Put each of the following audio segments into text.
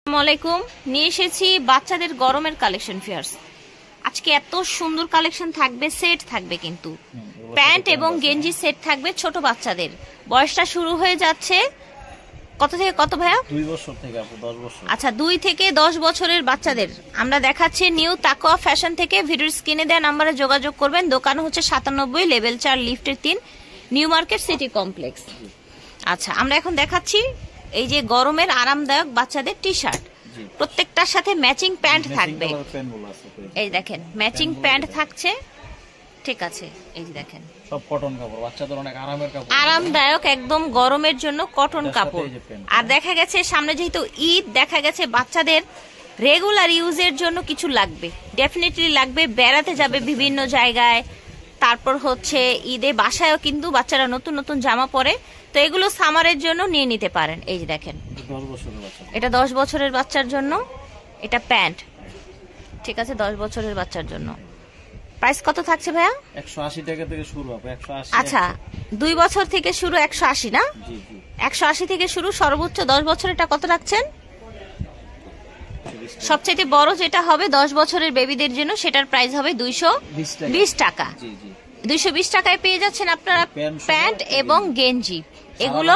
আসসালামাইকুম, নিয়ে এসেছি বাচ্চাদের গরমের কালেকশন ফিয়ার্স। আজকে এত সুন্দর কালেকশন থাকবে, সেট থাকবে কিন্তু প্যান্ট এবং গেঞ্জি সেট থাকবে ছোট বাচ্চাদের। বয়সটা শুরু হয়ে যাচ্ছে কত থেকে কত ভাইয়া? 2 বছর থেকে 10 বছর। আচ্ছা, 2 থেকে 10 বছরের বাচ্চাদের আমরা দেখাচ্ছি নিউ তাকওয়া ফ্যাশন থেকে। ভিডিওর স্ক্রিনে দেওয়া নাম্বারে যোগাযোগ করবেন। দোকান হচ্ছে 97 লেভেল 4 লিফটের 3 নিউ মার্কেট সিটি কমপ্লেক্স। আচ্ছা, আমরা এখন দেখাচ্ছি এই যে গরমের আরামদায়ক বাচ্চাদের টি শার্ট, প্রত্যেকটার সাথে ম্যাচিং প্যান্ট থাকবে। এই দেখেন ম্যাচিং প্যান্ট থাকছে, ঠিক আছে। এই যে দেখেন সব কটন কাপড়, বাচ্চাদের অনেক আরামের কাপড়, আরামদায়ক একদম গরমের জন্য কটন কাপড়। আর দেখা গেছে সামনে যেহেতু ঈদ, দেখা গেছে বাচ্চাদের রেগুলার ইউজের জন্য কিছু লাগবে, ডেফিনেটলি লাগবে। বেড়াতে যাবে বিভিন্ন জায়গায়, তারপর হচ্ছে ঈদে বাসায়ও কিন্তু বাচ্চারা নতুন নতুন জামা পরে, তো এগুলো সামারের জন্য নিয়ে নিতে পারেন। এই যে দেখেন এটা 10 বছরের বাচ্চার জন্য, এটা প্যান্ট, ঠিক আছে, 10 বছরের বাচ্চার জন্য। প্রাইস কত থাকছে ভাইয়া? 180 টাকা থেকে শুরু হবে। 180। আচ্ছা, 2 বছর থেকে শুরু 180 না? জি জি, 180 থেকে শুরু, সর্বোচ্চ 10 বছরেরটা কত রাখছেন? সবচেয়ে বড় যেটা হবে 10 বছরের বেবিদের জন্য, সেটার প্রাইস হবে 220 টাকা। জি জি, 220 টাকায় পেয়ে যাচ্ছেন আপনারা প্যান্ট এবং গেঞ্জি এগুলো।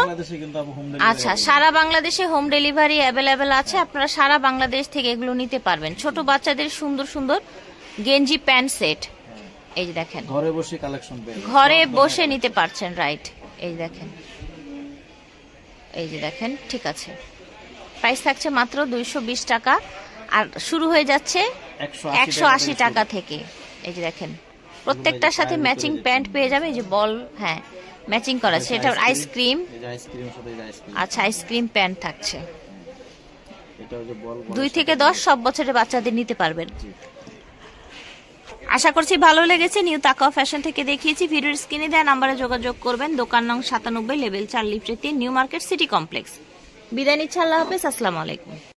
আচ্ছা, সারা বাংলাদেশে হোম ডেলিভারি অ্যাভেলেবেল আছে, আপনারা সারা বাংলাদেশ থেকে এগুলো নিতে পারবেন। ছোট বাচ্চাদের সুন্দর সুন্দর গেঞ্জি প্যান্ট সেট, এই যে দেখেন ঘরে বসে কালেকশন পেয়ে ঘরে বসে নিতে পারছেন, রাইট। এই দেখেন, এই যে দেখেন, ঠিক আছে। প্রাইস থাকছে মাত্র 220 টাকা, আর শুরু হয়ে যাচ্ছে 180 টাকা থেকে। এই যে দেখেন প্রত্যেকটার সাথে ম্যাচিং প্যান্ট পেয়ে যাবে। এই যে বল, হ্যাঁ ম্যাচিং করা, সেটা আইসক্রিম। আচ্ছা, আইসক্রিম প্যান্ট থাকছে। 2 থেকে 10 সব বছরের বাচ্চাদের নিতে পারবেন। আশা করছি ভালো লেগেছে। নিউ তাকওয়া ফ্যাশন থেকে দেখিয়েছি। ভিডিওর স্ক্রিনে দেওয়া নাম্বারে যোগাযোগ করবেন। দোকান নং 97 লেভেল 4 লিফটের 3 নিউ মার্কেট সিটি কমপ্লেক্স। বিদায় নিচ্ছি, আল্লাহ হাফেজ, আসসালামু আলাইকুম।